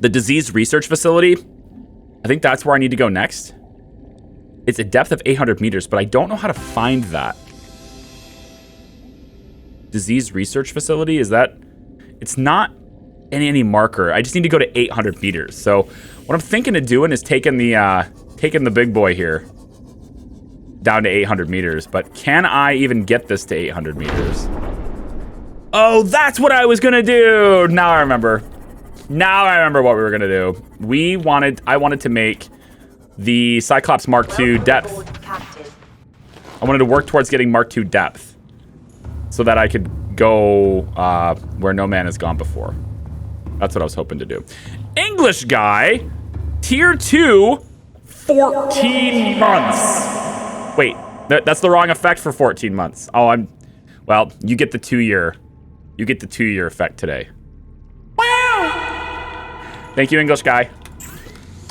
The disease research facility, I think that's where I need to go next. It's a depth of 800 meters, but I don't know how to find that. Disease research facility, is that... It's not in any marker. I just need to go to 800 meters. So what I'm thinking of doing is taking the big boy here down to 800 meters. But can I even get this to 800 meters? Oh, that's what I was going to do. Now I remember. Now I remember what we were going to do. I wanted to make the Cyclops Mark II depth. I wanted to work towards getting Mark II depth so that I could go where no man has gone before. That's what I was hoping to do. English guy, tier 2, 14 months. Wait, that's the wrong effect for 14 months. Oh, well, you get the 2-year. You get the 2-year effect today. Wow! Thank you, English guy.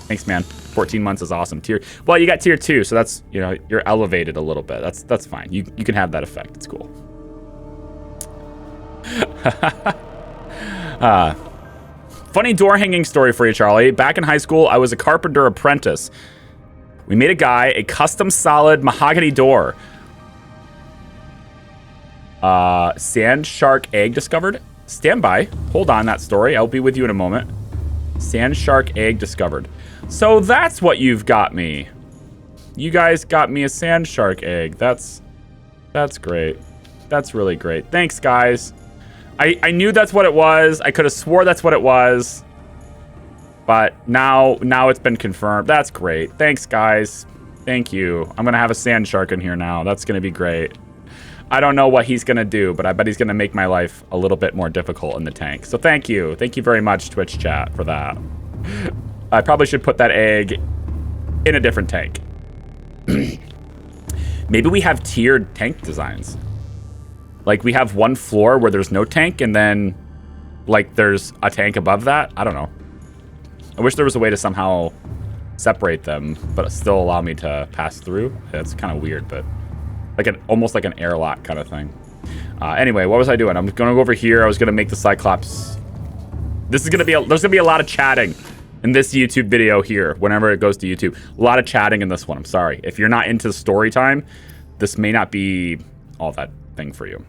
Thanks, man. 14 months is awesome. Well, you got tier 2, so that's, you know, you're elevated a little bit. That's fine. You can have that effect. It's cool. Funny door hanging story for you, Charlie. Back in high school, I was a carpenter apprentice. We made a guy a custom solid mahogany door. Sand shark egg discovered. Stand by. Hold on that story. I'll be with you in a moment. Sand shark egg discovered. So that's what you've got me. You guys got me a sand shark egg. That's great. That's really great. Thanks, guys. I knew that's what it was. I could have swore that's what it was. But now it's been confirmed. That's great. Thanks, guys. Thank you. I'm going to have a sand shark in here now. That's going to be great. I don't know what he's going to do, but I bet he's going to make my life a little bit more difficult in the tank. So thank you. Thank you very much, Twitch chat, for that. I probably should put that egg in a different tank. Maybe we have tiered tank designs. Like, we have one floor where there's no tank, and then, like, there's a tank above that. I don't know. I wish there was a way to somehow separate them, but still allow me to pass through. It's kind of weird, but like almost like an airlock kind of thing. Anyway, what was I doing? I'm going to go over here. I was going to make the Cyclops. This is going to be, there's going to be a lot of chatting in this YouTube video here, whenever it goes to YouTube. A lot of chatting in this one. I'm sorry. If you're not into story time, this may not be all that thing for you.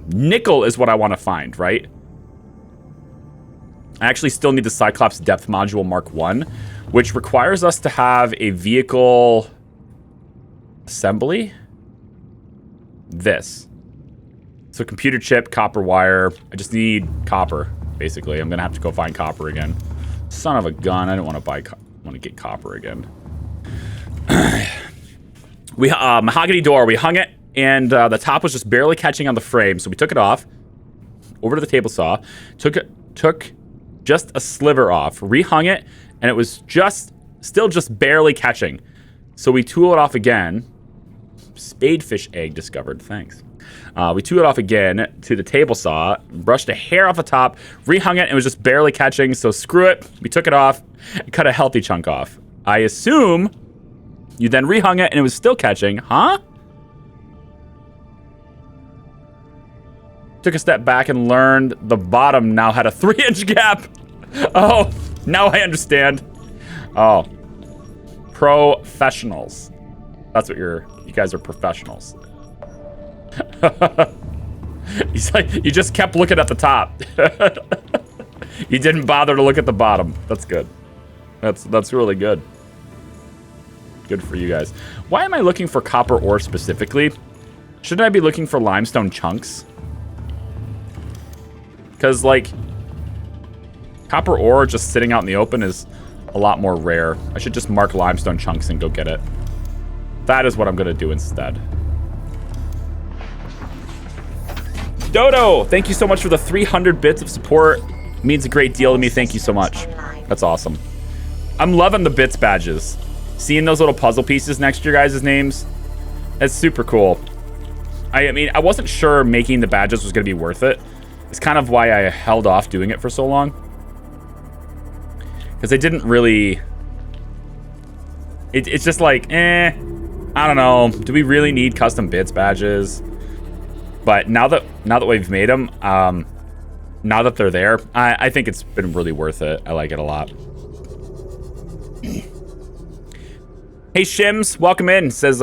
Nickel is what I want to find, right? I actually still need the Cyclops Depth Module Mark 1, which requires us to have a vehicle assembly. This. So computer chip, copper wire. I just need copper, basically. I'm going to have to go find copper again. Son of a gun. I don't want to want to get copper again. We mahogany door. We hung it. And the top was just barely catching on the frame, so we took it off, over to the table saw, took just a sliver off, rehung it, and it was still just barely catching. So we tool it off again. Spadefish egg discovered, thanks. We tool it off again to the table saw, brushed a hair off the top, rehung it, and it was just barely catching, so screw it. We took it off and cut a healthy chunk off. I assume you then rehung it and it was still catching, huh? Took a step back and learned the bottom now had a 3-inch gap. Oh, now I understand. Oh, professionals. That's what you guys are professionals. He's like, you just kept looking at the top. You didn't bother to look at the bottom. That's good. That's really good. Good for you guys. Why am I looking for copper ore specifically? Shouldn't I be looking for limestone chunks? Because, like, copper ore just sitting out in the open is a lot more rare. I should just mark limestone chunks and go get it. That is what I'm going to do instead. Dodo, thank you so much for the 300 bits of support. It means a great deal to me. Thank you so much. That's awesome. I'm loving the bits badges. Seeing those little puzzle pieces next to your guys' names, that's super cool. I mean, I wasn't sure making the badges was going to be worth it. It's kind of why I held off doing it for so long. Because I didn't really... It's just like, I don't know. Do we really need custom bits badges? But now that we've made them, now now that they're there, I think it's been really worth it. I like it a lot. Hey Shims, welcome in. Says,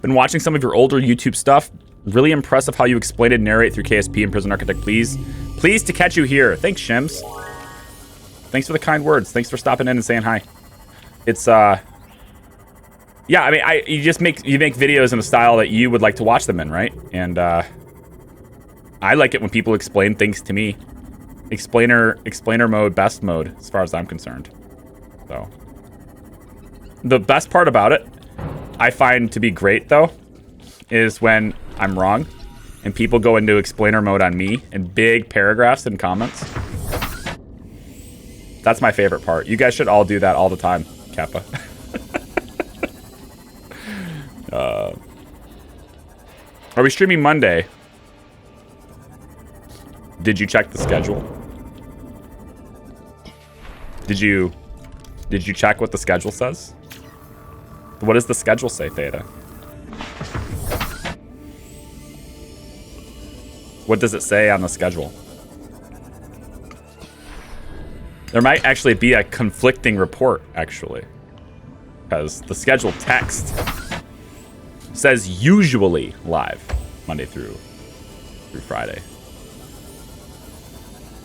been watching some of your older YouTube stuff. Really impressive how you explain and narrate through KSP and Prison Architect. Pleased to catch you here. Thanks, Shims. Thanks for the kind words. Thanks for stopping in and saying hi. It's yeah, I mean, you make videos in a style that you would like to watch them in, right? And I like it when people explain things to me. Explainer mode, best mode, as far as I'm concerned. So the best part about it, I find to be great though, is when I'm wrong and people go into explainer mode on me in big paragraphs and comments. That's my favorite part. You guys should all do that all the time, Kappa. Are we streaming Monday? Did you check the schedule? Did you check what the schedule says? What does the schedule say, Theta? What does it say on the schedule? There might actually be a conflicting report, actually. Because the schedule text says usually live Monday through Friday.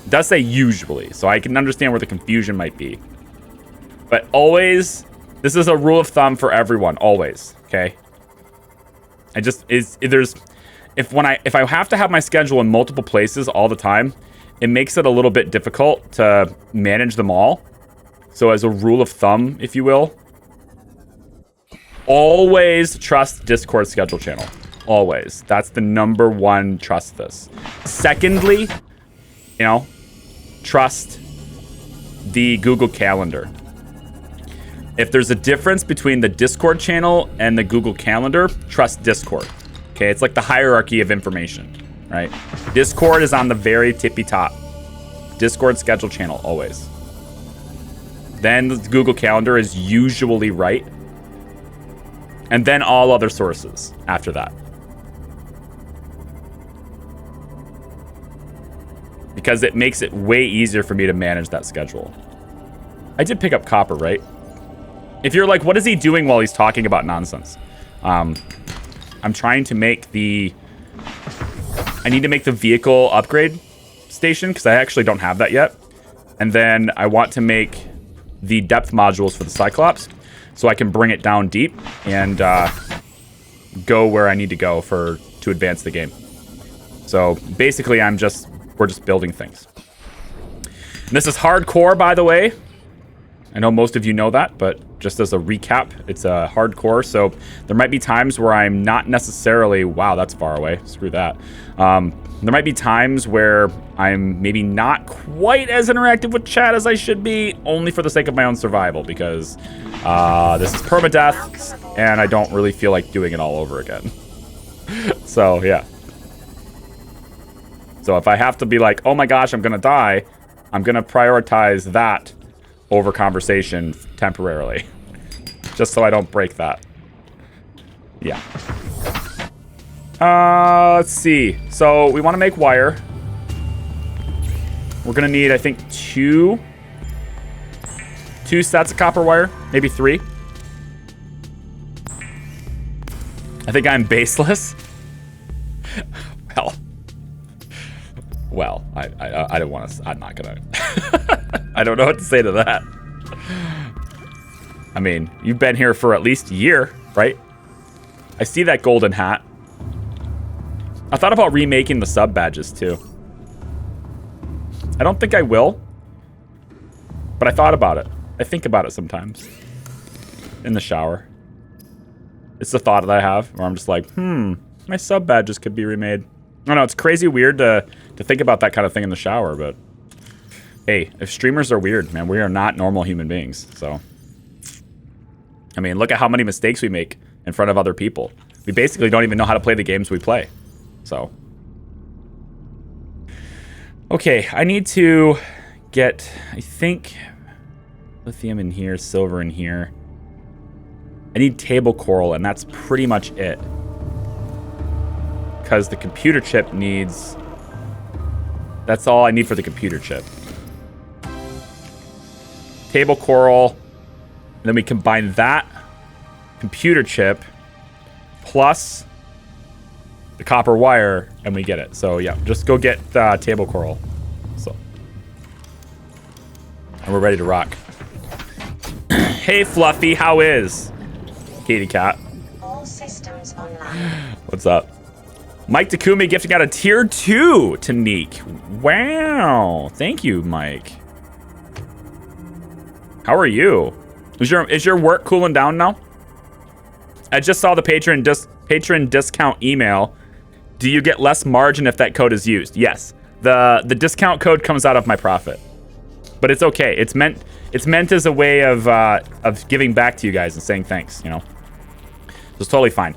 It does say usually, so I can understand where the confusion might be. But always, this is a rule of thumb for everyone, always, okay? If I have to have my schedule in multiple places all the time, it makes it a little bit difficult to manage them all. So as a rule of thumb, if you will, always trust Discord schedule channel. Always. That's the number one, trust this. Secondly, trust the Google Calendar. If there's a difference between the Discord channel and the Google Calendar, trust Discord. Okay, it's like the hierarchy of information, right? Discord is on the very tippy top. Discord schedule channel, always. Then the Google Calendar is usually right. And then all other sources after that. Because it makes it way easier for me to manage that schedule. I did pick up copper, right? If you're like, what is he doing while he's talking about nonsense? I'm trying to make I need to make the vehicle upgrade station because I actually don't have that yet. And then I want to make the depth modules for the Cyclops so I can bring it down deep and go where I need to go to advance the game. So basically we're just building things. And this is hardcore, by the way. I know most of you know that, but just as a recap, it's a hardcore. So there might be times where I'm not necessarily, wow, that's far away. Screw that. There might be times where I'm maybe not quite as interactive with chat as I should be, only for the sake of my own survival, because this is perma-death, and I don't really feel like doing it all over again. So, yeah. So if I have to be like, oh my gosh, I'm going to die, I'm going to prioritize that over conversation temporarily. Just so I don't break that. Yeah. Let's see. So we want to make wire. We're going to need, I think, two sets of copper wire. Maybe 3. I think I'm baseless. Well, I don't want to. I'm not gonna. I don't know what to say to that. I mean, you've been here for at least a year, right? I see that golden hat. I thought about remaking the sub badges too. I don't think I will, but I thought about it. I think about it sometimes in the shower. It's the thought that I have where I'm just like, my sub badges could be remade. I don't know, it's crazy weird to think about that kind of thing in the shower, but hey, if streamers are weird, man, we are not normal human beings, so. I mean, look at how many mistakes we make in front of other people. We basically don't even know how to play the games we play, so. Okay, I need to get, I think, lithium in here, silver in here. I need table coral, and that's pretty much it. Because the computer chip needs That's all I need for the computer chip. Table coral. And then we combine that computer chip plus the copper wire, and we get it. So yeah, just go get table coral. So, and we're ready to rock. Hey Fluffy, how is? Katie Cat. All systems online. What's up? Mike Takumi gifting out a tier 2 to Neek. Wow. Thank you, Mike. How are you? Is your work cooling down now? I just saw the patron discount email. Do you get less margin if that code is used? Yes. The discount code comes out of my profit. But it's okay. It's meant as a way of giving back to you guys and saying thanks, you know. So it's totally fine.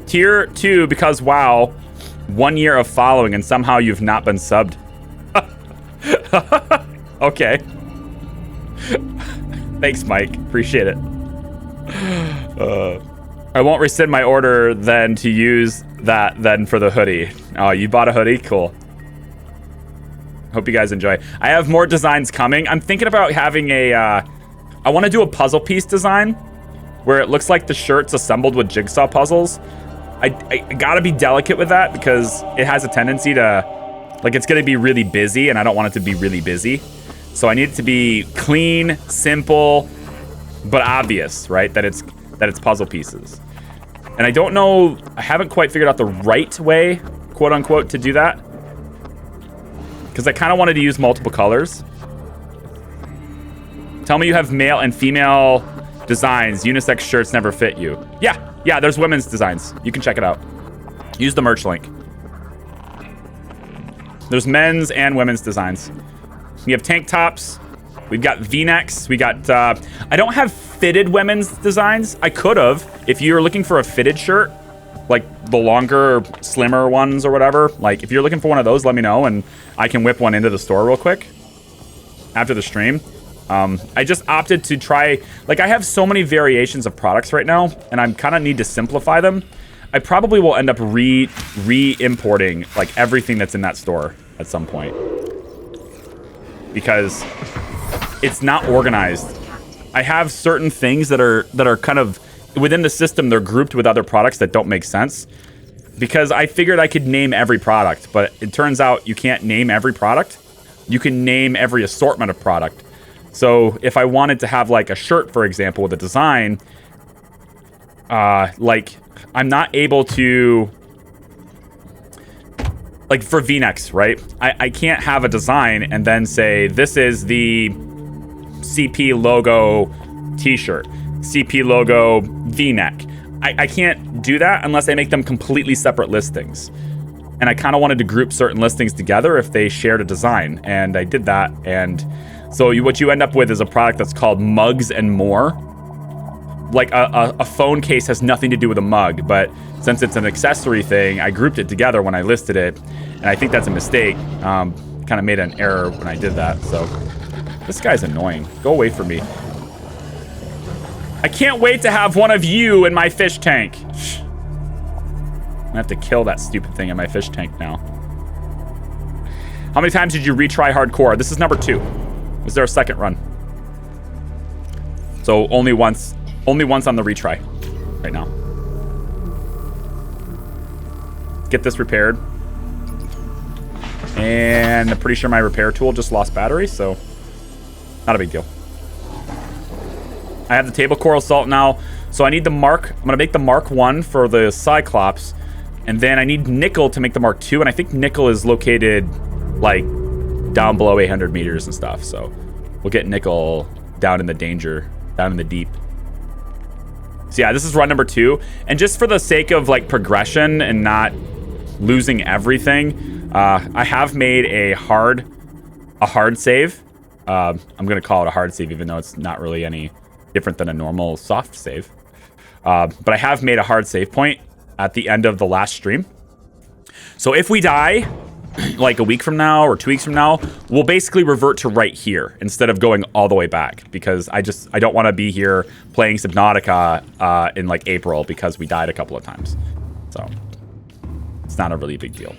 Tier 2 because wow, 1 year of following and somehow you've not been subbed. Okay. Thanks, Mike. Appreciate it. I won't rescind my order then to use that then for the hoodie. Oh, you bought a hoodie? Cool. Hope you guys enjoy. I have more designs coming. I'm thinking about having a... I want to do a puzzle piece design where it looks like the shirt's assembled with jigsaw puzzles. I gotta be delicate with that because it has a tendency to... Like, it's going to be really busy, and I don't want it to be really busy. So I need it to be clean, simple, but obvious, right? That it's puzzle pieces. And I don't know... I haven't quite figured out the right way, quote-unquote, to do that. Because I kind of wanted to use multiple colors. Tell me you have male and female designs. Unisex shirts never fit you. Yeah, there's women's designs. You can check it out. Use the merch link. There's men's and women's designs. We have tank tops. We've got V-necks. We got... I don't have fitted women's designs. I could have. If you're looking for a fitted shirt, like the longer, slimmer ones or whatever, like if you're looking for one of those, let me know and I can whip one into the store real quick after the stream. I just opted to try... Like, I have so many variations of products right now, and I kind of need to simplify them. I probably will end up re-importing, like, everything that's in that store at some point. Because it's not organized. I have certain things that are kind of... Within the system, they're grouped with other products that don't make sense. Because I figured I could name every product, but it turns out you can't name every product. You can name every assortment of product. So if I wanted to have like a shirt, for example, with a design, like I'm not able to, like for V-necks, right? I can't have a design and then say, this is the CP logo t-shirt, CP logo V-neck. I can't do that unless I make them completely separate listings. And I kind of wanted to group certain listings together if they shared a design. And I did that. And so what you end up with is a product that's called Mugs and More. Like a phone case has nothing to do with a mug, but since it's an accessory thing, I grouped it together when I listed it. And I think that's a mistake. Kind of made an error when I did that. So this guy's annoying. Go away from me. I can't wait to have one of you in my fish tank. I have to kill that stupid thing in my fish tank now. How many times did you retry hardcore? This is number 2. Was there a second run? So only once on the retry right now. Get this repaired. And I'm pretty sure my repair tool just lost battery, so not a big deal. I have the table coral salt now, so I need the Mark. I'm gonna make the Mark 1 for the Cyclops, and then I need nickel to make the Mark 2, and I think nickel is located like down below 800 meters and stuff, so we'll get nickel down in the danger, down in the deep. So yeah, this is run number 2, and just for the sake of like progression and not losing everything, I have made a hard save. I'm gonna call it a hard save, even though it's not really any different than a normal soft save. But I have made a hard save point at the end of the last stream. So if we die, like a week from now or 2 weeks from now, we'll basically revert to right here instead of going all the way back, because I don't want to be here playing Subnautica in like April because we died a couple of times. So It's not a really big deal.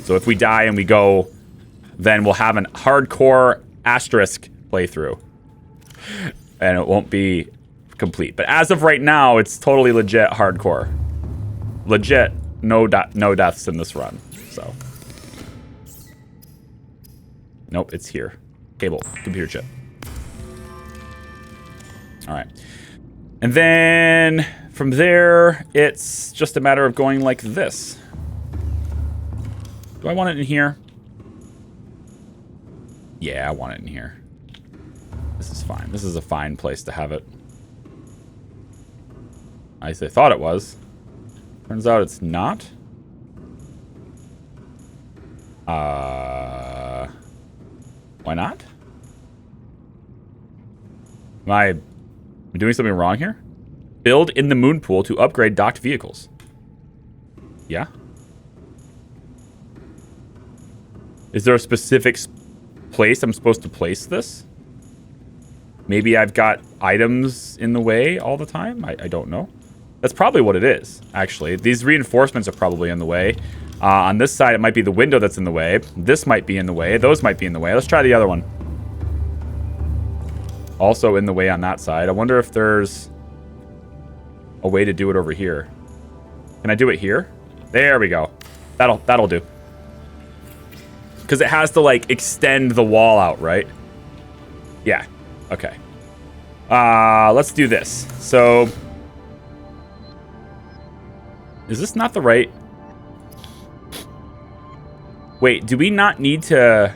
So if we die and we go, then we'll have an hardcore asterisk playthrough. And it won't be complete. But as of right now, it's totally legit hardcore. Legit, no deaths in this run. So. Nope, it's here. Cable, computer chip. All right. And then from there, it's just a matter of going like this. Do I want it in here? Yeah, I want it in here. This is fine. This is a fine place to have it. I thought it was. Turns out it's not. Why not? Am I doing something wrong here? Build in the moon pool to upgrade docked vehicles. Yeah? Is there a specific place I'm supposed to place this? Maybe I've got items in the way all the time? I don't know. That's probably what it is, actually. These reinforcements are probably in the way. On this side, it might be the window that's in the way. This might be in the way. Those might be in the way. Let's try the other one. Also in the way on that side. I wonder if there's a way to do it over here. Can I do it here? There we go. That'll do. Because it has to, like, extend the wall out, right? Yeah. Okay. Let's do this. So, is this not the right? Wait, do we not need to?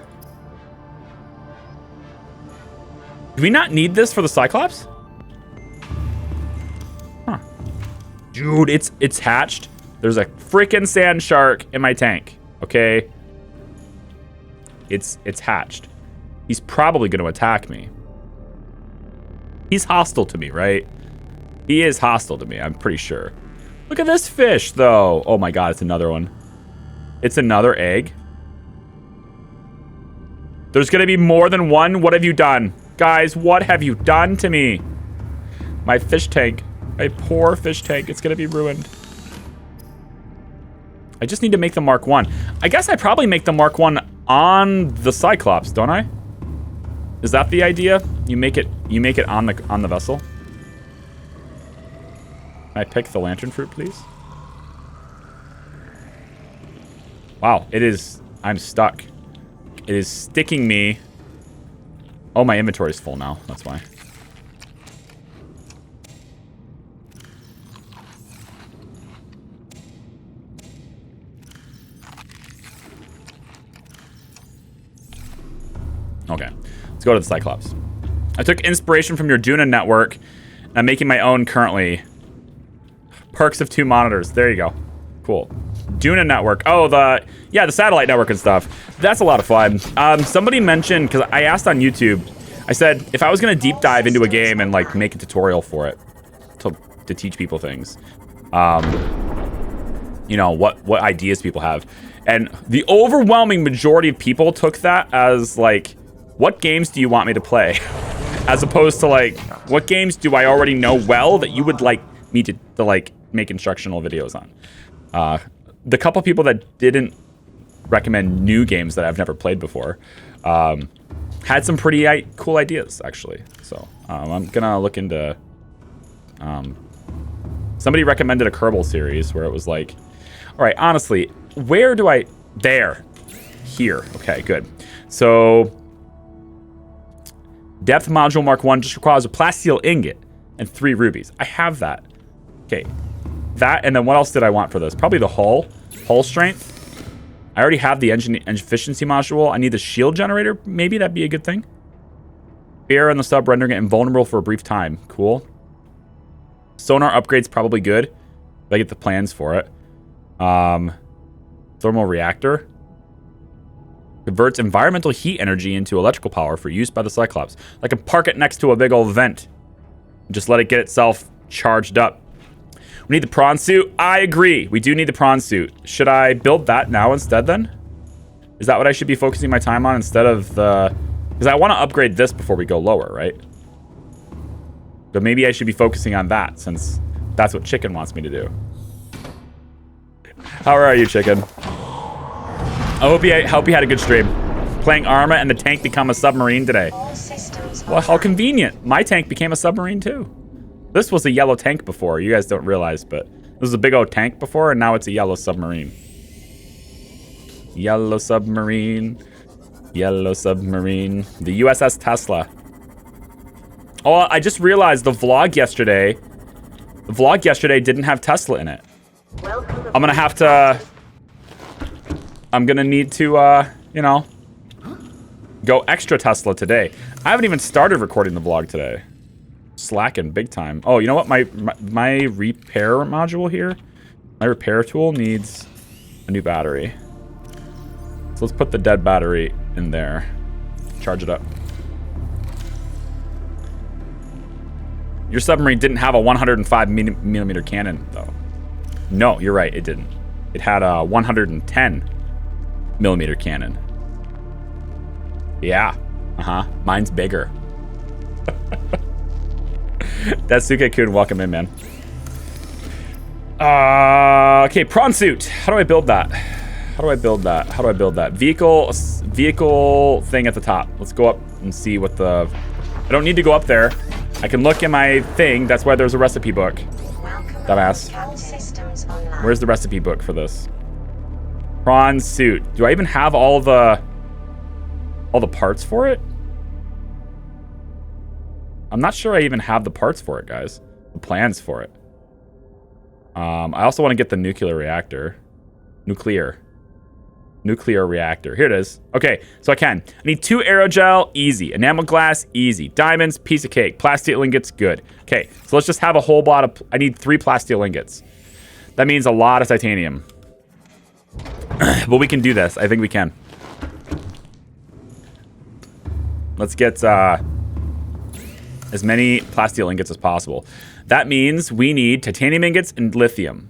Do we not need this for the Cyclops? Huh. Dude, it's hatched. There's a freaking sand shark in my tank. Okay. It's hatched. He's probably going to attack me. He's hostile to me, right? He is hostile to me, I'm pretty sure. Look at this fish, though. Oh my god, it's another one. It's another egg. There's going to be more than one. What have you done? Guys, what have you done to me? My fish tank. My poor fish tank. It's going to be ruined. I just need to make the Mark 1. I guess I probably make the Mark 1 on the Cyclops, don't I? Is that the idea? You make it on the vessel? Can I pick the lantern fruit, please? Wow, it is. I'm stuck. It is sticking me. Oh, my inventory is full now. That's why. Okay, let's go to the Cyclops. I took inspiration from your Duna network, and I'm making my own currently. Perks of 2 monitors. There you go. Cool. Duna network. Oh, the satellite network and stuff. That's a lot of fun. Somebody mentioned, because I asked on YouTube, I said if I was going to deep dive into a game and like make a tutorial for it to teach people things, you know, what ideas people have. And the overwhelming majority of people took that as like, what games do you want me to play? As opposed to like, what games do I already know well that you would like me to like make instructional videos on? The couple people that didn't recommend new games that I've never played before had some pretty cool ideas, actually. So I'm gonna look into. Somebody recommended a Kerbal series where it was like, all right, honestly, where do I? There, here. Okay, good. So depth module Mark 1 just requires a plasteel ingot and 3 rubies. I have that. Okay, that, and then what else did I want for this? Probably the hull strength. I already have the engine efficiency module. I need the shield generator. Maybe that'd be a good thing. Air on the sub, rendering it invulnerable for a brief time. Cool. Sonar upgrade's probably good. If I get the plans for it. Thermal reactor. Converts environmental heat energy into electrical power for use by the Cyclops. I can park it next to a big old vent. And just let it get itself charged up. We need the prawn suit. I agree. We do need the prawn suit. Should I build that now instead then? Is that what I should be focusing my time on instead of the... Because I want to upgrade this before we go lower, right? But maybe I should be focusing on that since that's what Chicken wants me to do. How are you, chicken? I hope you had a good stream. Playing Arma and the tank become a submarine today. All systems Well, how convenient. My tank became a submarine too. This was a yellow tank before. You guys don't realize, but this was a big old tank before, and now it's a yellow submarine. Yellow submarine. Yellow submarine. The USS Tesla. Oh, I just realized the vlog yesterday didn't have Tesla in it. I'm gonna have to... I'm gonna need to, you know, go extra Tesla today. I haven't even started recording the vlog today. Slacking big time. Oh, you know what? My repair module here, my repair tool needs a new battery. So let's put the dead battery in there. Charge it up. Your submarine didn't have a 105 millimeter cannon, though. No, you're right. It didn't. It had a 110 millimeter cannon. Yeah. Mine's bigger. Datsuke-kun, welcome in, man. Okay, prawn suit. How do I build that? How do I build that? Vehicle thing at the top. Let's go up and see what the... I don't need to go up there. I can look in my thing. That's why there's a recipe book. Dumbass. Where's the recipe book for this? Prawn suit. Do I even have all the parts for it? I'm not sure I even have the parts for it, guys. The plans for it. I also want to get the nuclear reactor. Nuclear reactor. Here it is. Okay, so I can. I need 2 aerogel, easy. Enamel glass, easy. Diamonds, piece of cake. Plastic ingots, good. Okay, so let's just have a whole lot of... I need 3 plastic ingots. That means a lot of titanium. But we can do this. I think we can. Let's get as many plastic ingots as possible. That means we need titanium ingots and lithium.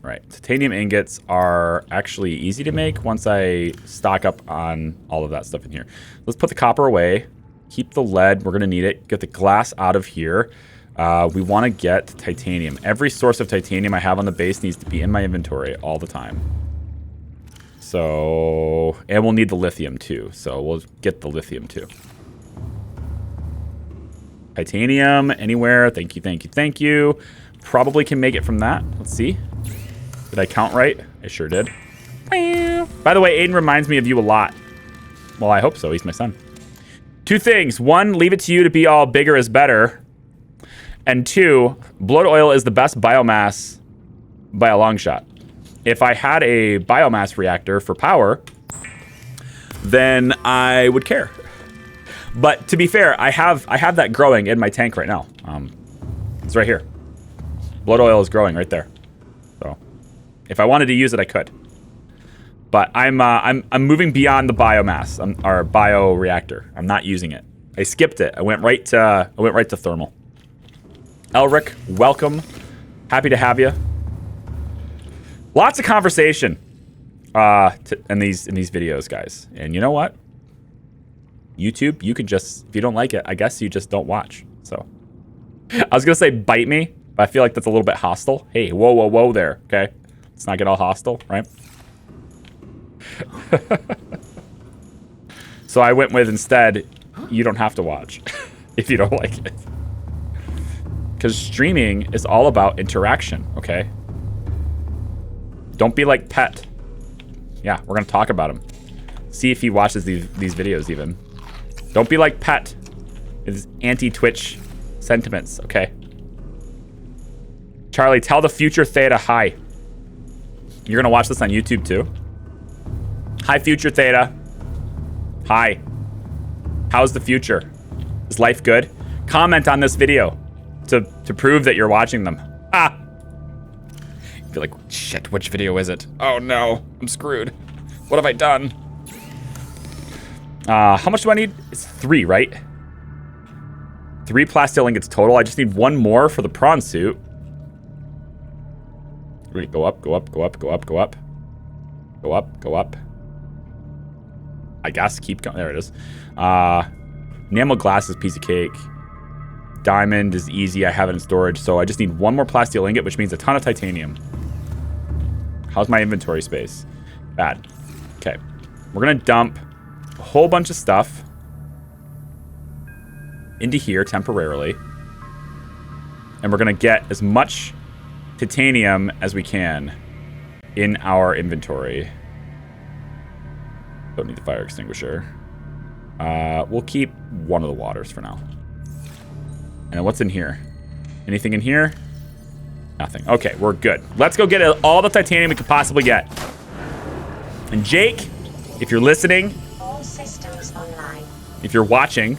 Right, titanium ingots are actually easy to make once I stock up on all of that stuff in here. Let's put the copper away. Keep the lead, we're gonna need it. Get the glass out of here. We wanna get titanium. Every source of titanium I have on the base needs to be in my inventory all the time. So, and we'll need the lithium too. So we'll get the lithium too. Titanium, anywhere, thank you, thank you, thank you. Probably can make it from that, let's see. Did I count right? I sure did. By the way, Aiden reminds me of you a lot. Well, I hope so. He's my son. 2 things. 1, leave it to you to be all bigger is better. And 2, blood oil is the best biomass by a long shot. If I had a biomass reactor for power, then I would care. But to be fair, I have that growing in my tank right now. It's right here. Blood oil is growing right there. So if I wanted to use it, I could. But I'm moving beyond the biomass, our bioreactor. I'm not using it. I skipped it. I went right to thermal. Elric, welcome. Happy to have you. Lots of conversation in these videos, guys. And you know what? YouTube, you can just, if you don't like it, I guess you just don't watch. So I was gonna say bite me, but I feel like that's a little bit hostile. Hey, whoa, whoa, whoa there, okay? Let's not get all hostile, right? So I went with instead, you don't have to watch if you don't like it. Because streaming is all about interaction, okay? Don't be like Pet. Yeah, we're gonna talk about him. See if he watches these videos even. Don't be like Pet. His anti-Twitch sentiments, okay? Charlie, tell the future Theta hi. You're gonna watch this on YouTube too? Hi, future Theta. Hi. How's the future? Is life good? Comment on this video to prove that you're watching them. Ah! You'd be like, shit, which video is it? Oh no, I'm screwed. What have I done? How much do I need? It's 3, right? 3 plastic ingots total. I just need 1 more for the prawn suit. Wait, go up, go up, go up, go up, go up. Go up, go up. I guess keep going. There it is. Enamel glass is piece of cake. Diamond is easy. I have it in storage. So I just need 1 more plastic ingot, which means a ton of titanium. How's my inventory space? Bad. Okay. We're going to dump a whole bunch of stuff into here temporarily. And we're going to get as much titanium as we can in our inventory. Don't need the fire extinguisher. We'll keep one of the waters for now. And then what's in here? Anything in here? Nothing. Okay, we're good. Let's go get all the titanium we could possibly get. And Jake, if you're listening, All systems online. if you're watching,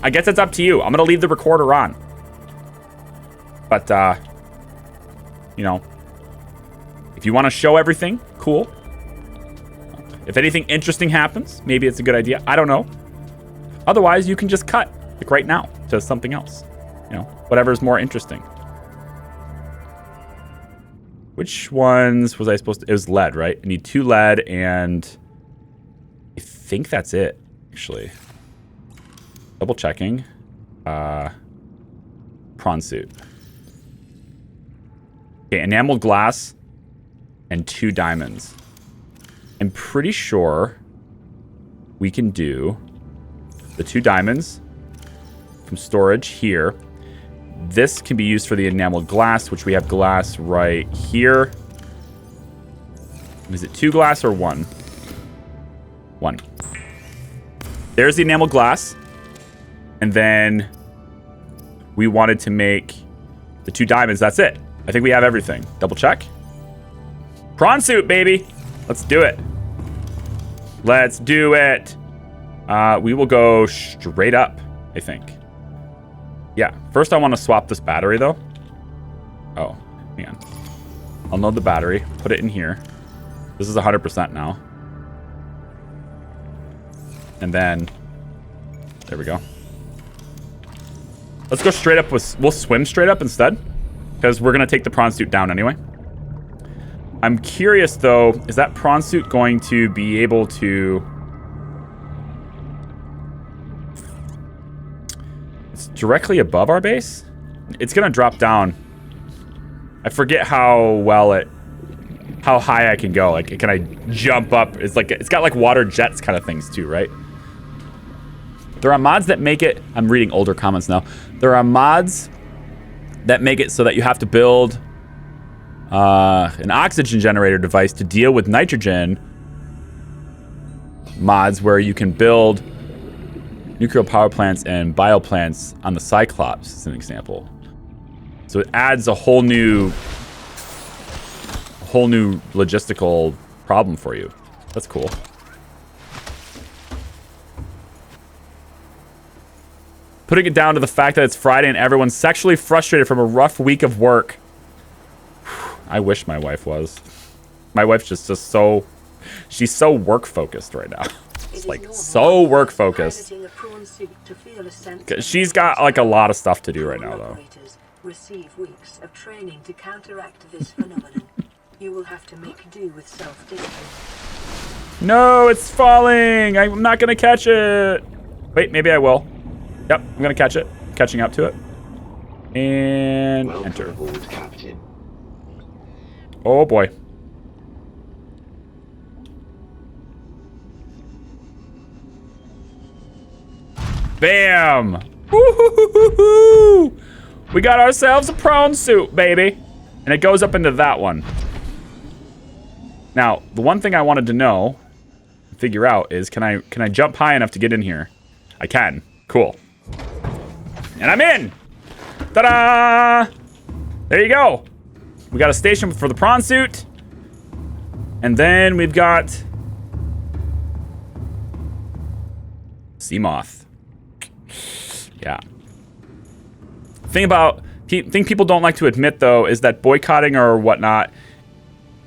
I guess it's up to you. I'm going to leave the recorder on. But, you know, if you want to show everything, cool. If anything interesting happens, maybe it's a good idea. I don't know. Otherwise, you can just cut, like right now, to something else. You know, whatever's more interesting. Which ones was I supposed to... It was lead, right? I need 2 lead, and I think that's it, actually. Double checking. Prawn suit. Okay, enameled glass and 2 diamonds. I'm pretty sure we can do the 2 diamonds from storage here. This can be used for the enameled glass, which we have glass right here. Is it 2 glass or 1? 1. There's the enameled glass. And then we wanted to make the 2 diamonds. That's it. I think we have everything. Double check. Prawn suit, baby. Let's do it. Let's do it. We will go straight up, I think. Yeah. First, I want to swap this battery, though. Oh, hang on. I'll load the battery. Put it in here. This is 100% now. And then... There we go. Let's go straight up with... We'll swim straight up instead. Because we're going to take the prawn suit down anyway. I'm curious, though, is that prawn suit going to be able to... It's directly above our base? It's going to drop down. I forget how well it... How high I can go. Like, can I jump up? It's like... It's got, like, water jets kind of things, too, right? There are mods that make it... I'm reading older comments now. There are mods that make it so that you have to build... an oxygen generator device to deal with nitrogen mods where you can build nuclear power plants and bioplants on the Cyclops, as an example. So it adds a whole new logistical problem for you. That's cool. Putting it down to the fact that it's Friday and everyone's sexually frustrated from a rough week of work. I wish my wife was. My wife's just so... She's so work-focused right now. It's like, so work-focused. She's got, like, a lot of stuff to do right now, though. Receive weeks of training to counteract this phenomenon. You will have to make do with self-discipline. No, it's falling! I'm not gonna catch it! Wait, maybe I will. Yep, I'm gonna catch it. Catching up to it. And enter. Oh boy. Bam! Woo-hoo-hoo-hoo-hoo! We got ourselves a prawn suit, baby. And it goes up into that one. Now, the one thing I wanted to know, figure out, is can I jump high enough to get in here? I can. Cool. And I'm in! Ta-da! There you go. We got a station for the prawn suit. And then we've got Seamoth. Yeah. Thing people don't like to admit, though, is that boycotting or whatnot,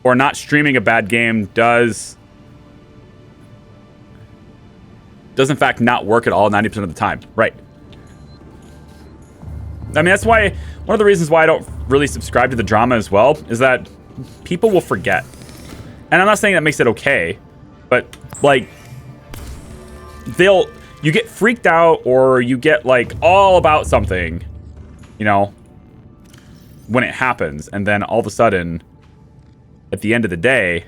or not streaming a bad game does in fact not work at all 90% of the time. Right. I mean, that's why, one of the reasons why I don't really subscribe to the drama as well, is that people will forget. And I'm not saying that makes it okay, but, like, you get freaked out, or you get, like, all about something, you know, when it happens, and then all of a sudden, at the end of the day,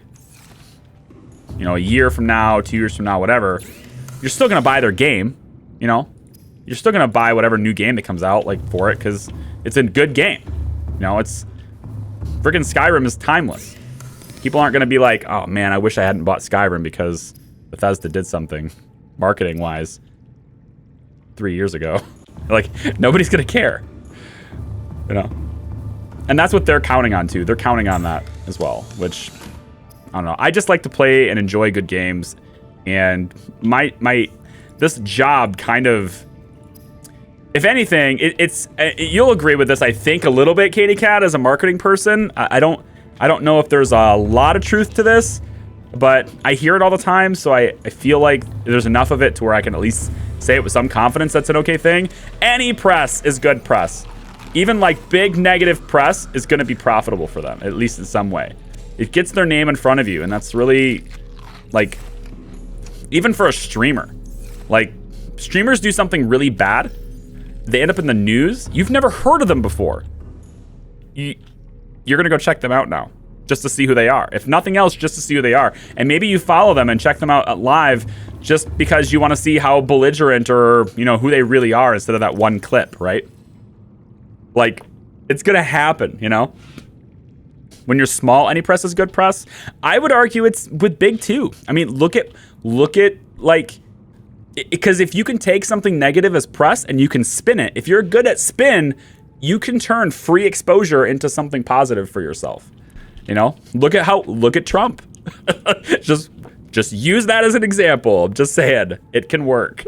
you know, a year from now, 2 years from now, whatever, you're still going to buy their game, you know? You're still going to buy whatever new game that comes out, like, for it, because it's a good game. You know, it's... Friggin' Skyrim is timeless. People aren't going to be like, oh, man, I wish I hadn't bought Skyrim because Bethesda did something, marketing-wise, 3 years ago. Like, nobody's going to care. You know? And that's what they're counting on, too. They're counting on that as well, which... I don't know. I just like to play and enjoy good games, and this job kind of, if anything, it's you'll agree with this, I think, a little bit, Katie Cat, as a marketing person. I don't know if there's a lot of truth to this, but I hear it all the time, so I feel like there's enough of it to where I can at least say it with some confidence that's an okay thing. Any press is good press. Even like big negative press is going to be profitable for them, at least in some way. It gets their name in front of you, and that's really, like, even for a streamer. Like, streamers do something really bad. They end up in the news. You've never heard of them before. You're going to go check them out now, just to see who they are. If nothing else, just to see who they are. And maybe you follow them and check them out live just because you want to see how belligerent or, you know, who they really are instead of that one clip, right? Like, it's going to happen, you know? When you're small, any press is good press. I would argue it's with big too. I mean, look at like, because if you can take something negative as press and you can spin it, if you're good at spin, you can turn free exposure into something positive for yourself. You know, look at Trump. just use that as an example. I'm just saying it can work.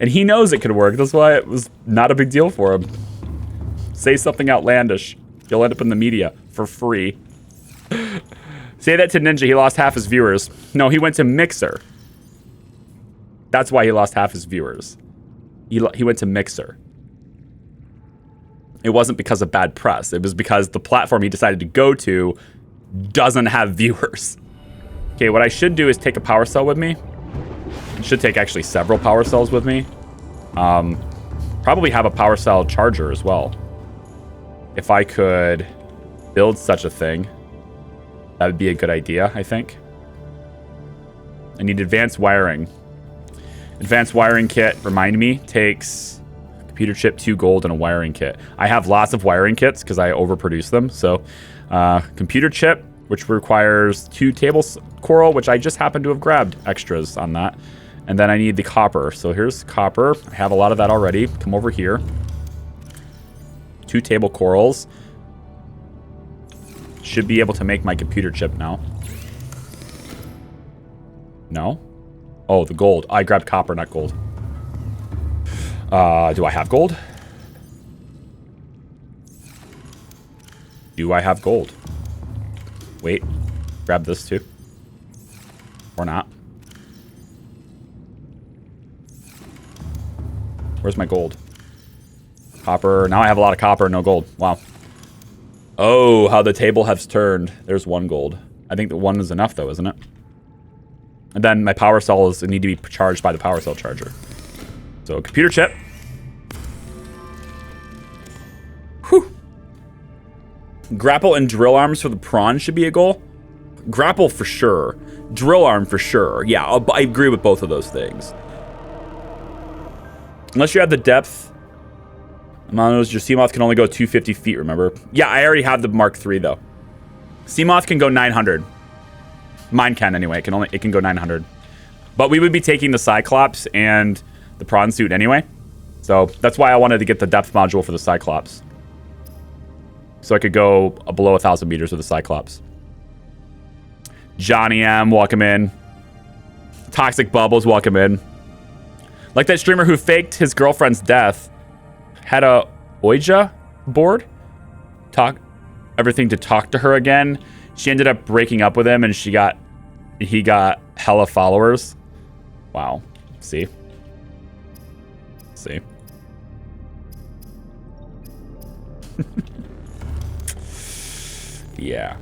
And he knows it can work. That's why it was not a big deal for him. Say something outlandish. You'll end up in the media for free. Say that to Ninja. He lost half his viewers. No, he went to Mixer. That's why he lost half his viewers. He went to Mixer. It wasn't because of bad press. It was because the platform he decided to go to doesn't have viewers. Okay, what I should do is take a power cell with me. I should take actually several power cells with me. Probably have a power cell charger as well. If I could build such a thing, that would be a good idea, I think. I need advanced wiring. Advanced wiring kit, remind me, takes computer chip, 2 gold, and a wiring kit. I have lots of wiring kits because I overproduce them. So computer chip, which requires 2 table coral, which I just happen to have grabbed extras on that. And then I need the copper. So here's copper. I have a lot of that already. Come over here. 2 table corals. Should be able to make my computer chip now. No? Oh, the gold. I grabbed copper, not gold. Do I have gold? Do I have gold? Wait. Grab this too. Or not. Where's my gold? Copper. Now I have a lot of copper, no gold. Wow. Oh, how the table has turned. There's 1 gold. I think that 1 is enough, though, isn't it? And then my power cells need to be charged by the power cell charger. So, computer chip. Whew. Grapple and drill arms for the prawn should be a goal. Grapple for sure. Drill arm for sure. Yeah, I agree with both of those things. Unless you have the depth. Monos, your Seamoth can only go 250 feet, remember? Yeah, I already have the Mark III, though. Seamoth can go 900. Mine can, anyway. It can go 900. But we would be taking the Cyclops and the prawn suit anyway. So that's why I wanted to get the depth module for the Cyclops. So I could go below 1,000 meters with the Cyclops. Johnny M, welcome in. Toxic Bubbles, welcome in. Like that streamer who faked his girlfriend's death. Had a Ouija board. Everything to talk to her again. She ended up breaking up with him and he got hella followers. Wow. See? Yeah.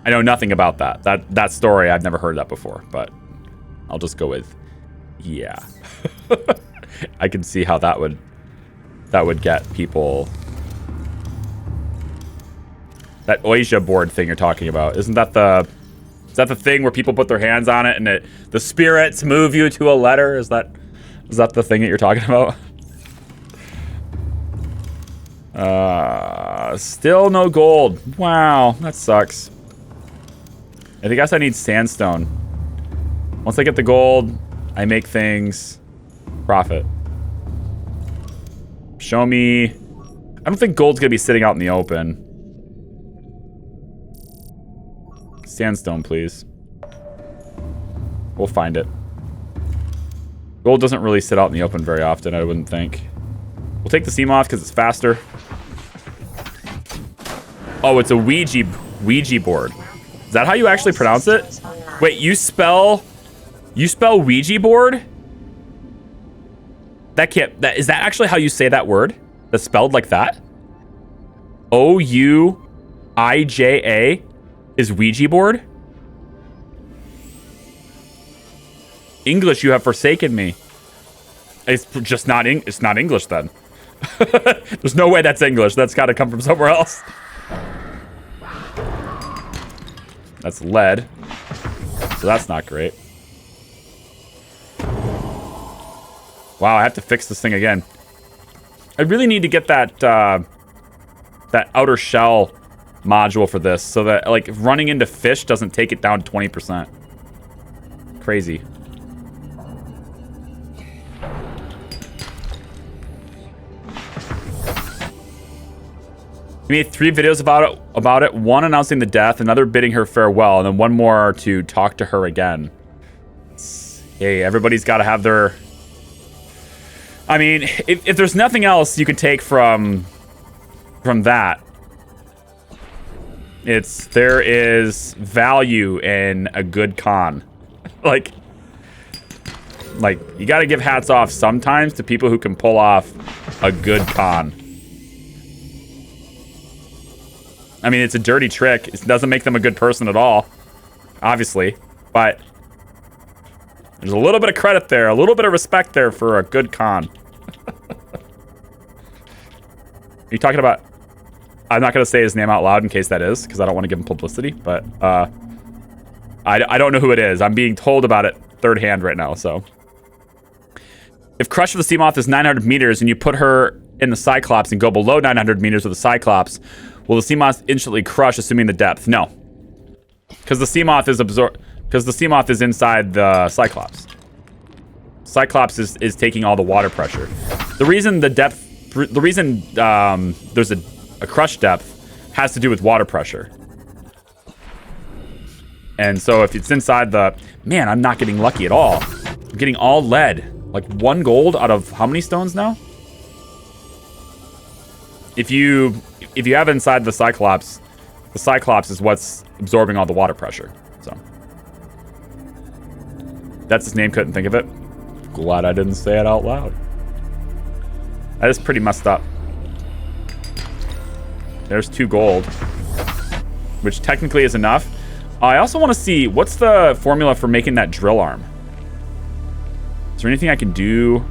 I know nothing about that. That story, I've never heard that before, but I'll just go with yeah. I can see how that would get people That Ouija board thing you're talking about. Isn't that the... Is that the thing where people put their hands on it and the spirits move you to a letter? Is that the thing that you're talking about? Still no gold. Wow, that sucks. I guess I need sandstone. Once I get the gold, I make things. Profit. Show me. I don't think gold's gonna be sitting out in the open. Sandstone, please. We'll find it. Gold doesn't really sit out in the open very often, I wouldn't think. We'll take the seam off because it's faster. Oh, it's a Ouija board. Is that how you actually pronounce it? Wait, you spell Ouija board? That can't... Is that actually how you say that word? That's spelled like that? O-U-I-J-A is Ouija board? English, you have forsaken me. It's just not it's not English then. There's no way that's English. That's got to come from somewhere else. That's lead. So that's not great. Wow, I have to fix this thing again. I really need to get that that outer shell module for this so that like running into fish doesn't take it down 20%. Crazy. We made 3 videos about it. One announcing the death, another bidding her farewell, and then one more to talk to her again. Hey, everybody's got to have their... I mean, if there's nothing else you can take from that, there is value in a good con. like you got to give hats off sometimes to people who can pull off a good con. I mean, it's a dirty trick. It doesn't make them a good person at all, obviously. But there's a little bit of credit there, a little bit of respect there for a good con. Are you talking about... I'm not going to say his name out loud in case that is, because I don't want to give him publicity. But I don't know who it is. I'm being told about it third hand right now, so... If Crush of the Seamoth is 900 meters and you put her in the Cyclops and go below 900 meters with the Cyclops... Will the Seamoth instantly crush, assuming the depth? No, because the Seamoth is because the Seamoth is inside the Cyclops. Cyclops is taking all the water pressure. The reason there's a crush depth has to do with water pressure. And so if it's inside the... Man, I'm not getting lucky at all. I'm getting all lead. Like 1 gold out of how many stones now? If you have it inside the Cyclops is what's absorbing all the water pressure. So that's his name, couldn't think of it. Glad I didn't say it out loud. That is pretty messed up. There's 2 gold, which technically is enough. I also want to see what's the formula for making that drill arm. Is there anything I can do?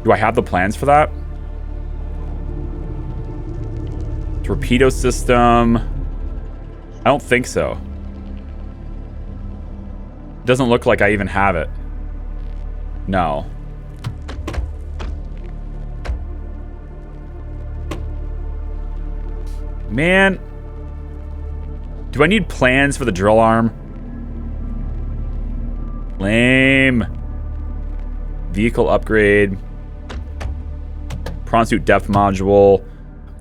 Do I have the plans for that? Torpedo system. I don't think so. It doesn't look like I even have it. No. Man. Do I need plans for the drill arm? Lame. Vehicle upgrade. Prawn suit depth module.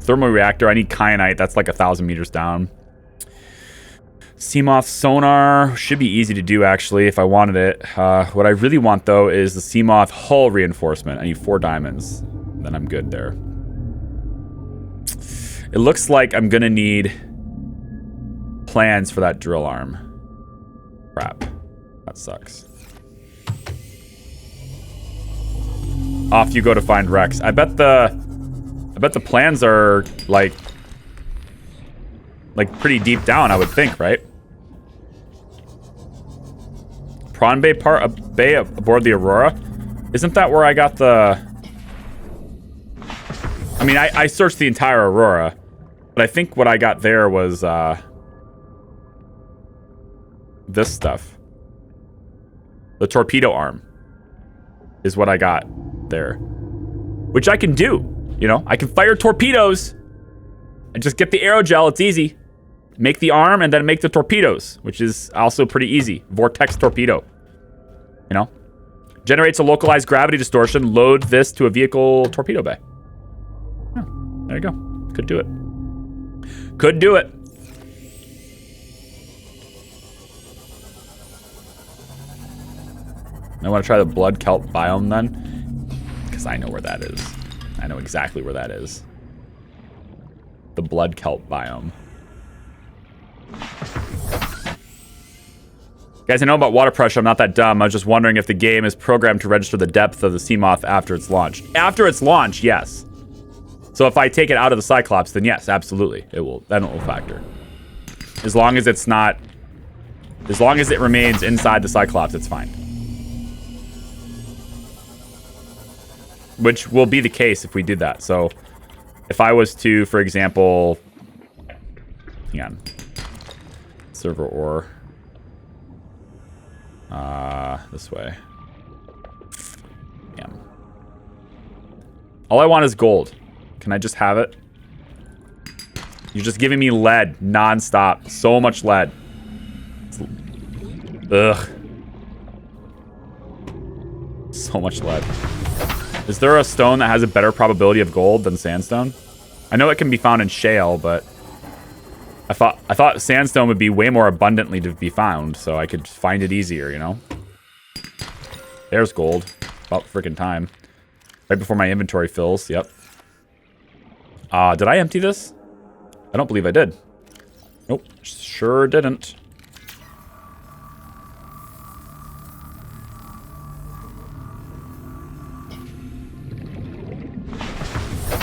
Thermoreactor, I need kyanite. That's like 1,000 meters down. Seamoth sonar should be easy to do, actually, if I wanted it. What I really want, though, is the Seamoth hull reinforcement. I need 4 diamonds. Then I'm good there. It looks like I'm going to need plans for that drill arm. Crap. That sucks. Off you go to find Rex. I bet the plans are like pretty deep down, I would think, right? Prawn Bay Bay aboard the Aurora. Isn't that where I got the... I mean, I searched the entire Aurora. But I think what I got there was this stuff. The torpedo arm is what I got there. Which I can do. You know, I can fire torpedoes and just get the aerogel. It's easy. Make the arm and then make the torpedoes, which is also pretty easy. Vortex torpedo. You know? Generates a localized gravity distortion. Load this to a vehicle torpedo bay. Oh, there you go. Could do it. Could do it. I want to try the blood kelp biome then. Because I know where that is. I know exactly where that is. The blood kelp biome. Guys, I know about water pressure. I'm not that dumb. I was just wondering if the game is programmed to register the depth of the Seamoth after it's launched. After it's launched, yes. So if I take it out of the Cyclops, then yes, absolutely. It will. Then it will factor. As long as it's not... As long as it remains inside the Cyclops, it's fine. Which will be the case if we did that. So if I was to, for example... Hang on. Server ore. This way. Yeah. All I want is gold. Can I just have it? You're just giving me lead non-stop. So much lead. Ugh. So much lead. Is there a stone that has a better probability of gold than sandstone? I know it can be found in shale, but I thought sandstone would be way more abundantly to be found, so I could find it easier, you know? There's gold. About freaking time. Right before my inventory fills, yep. Did I empty this? I don't believe I did. Nope, sure didn't.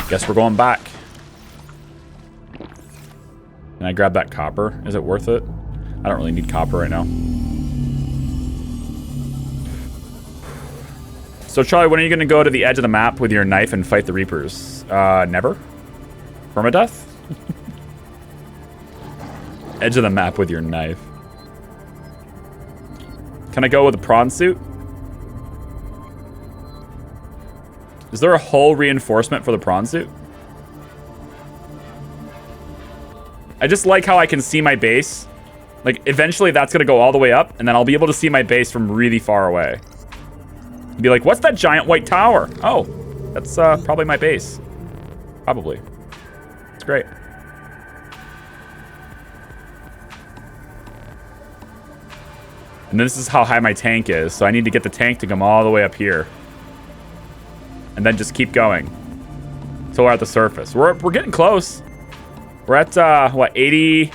Guess we're going back. Can I grab that copper? Is it worth it? I don't really need copper right now. So Charlie, when are you going to go to the edge of the map with your knife and fight the Reapers? Never? Perma-death? Edge of the map with your knife. Can I go with a prawn suit? Is there a hull reinforcement for the prawn suit? I just like how I can see my base. Like, eventually that's going to go all the way up, and then I'll be able to see my base from really far away. Be like, what's that giant white tower? Oh, that's probably my base. Probably. It's great. And this is how high my tank is, so I need to get the tank to come all the way up here. And then just keep going. So we're at the surface. We're getting close. We're at, what, 90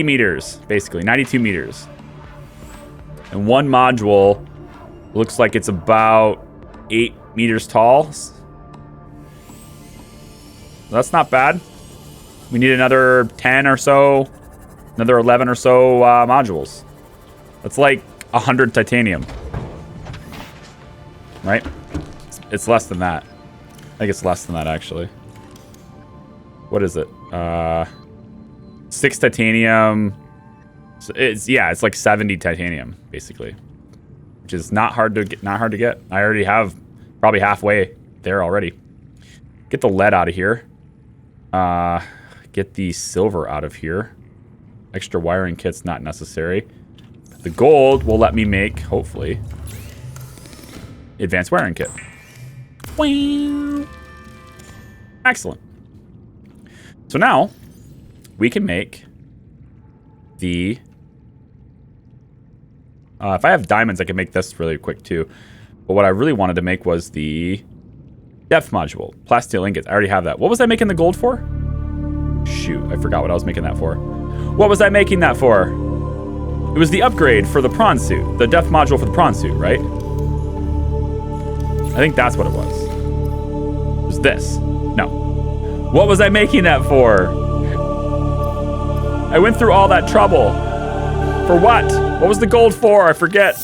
meters, basically. 92 meters. And one module looks like it's about 8 meters tall. That's not bad. We need another 10 or so, another 11 or so modules. That's like 100 titanium. Right? It's less than that. I think it's less than that, actually. What is it? 6 titanium. So it's like 70 titanium, basically. Which is not hard to get. I already have probably halfway there already. Get the lead out of here. Get the silver out of here. Extra wiring kit's not necessary. The gold will let me make, hopefully, advanced wiring kit. Excellent. So now we can make the if I have diamonds, I can make this really quick too. But what I really wanted to make was the depth module. Plasteel ingots. I already have that. What was I making the gold for? Shoot, I forgot what I was making that for. What was I making that for? It was the upgrade for the prawn suit. The depth module for the prawn suit, right? I think that's what it was. It was this. No. What was I making that for? I went through all that trouble. For what? What was the gold for? I forget.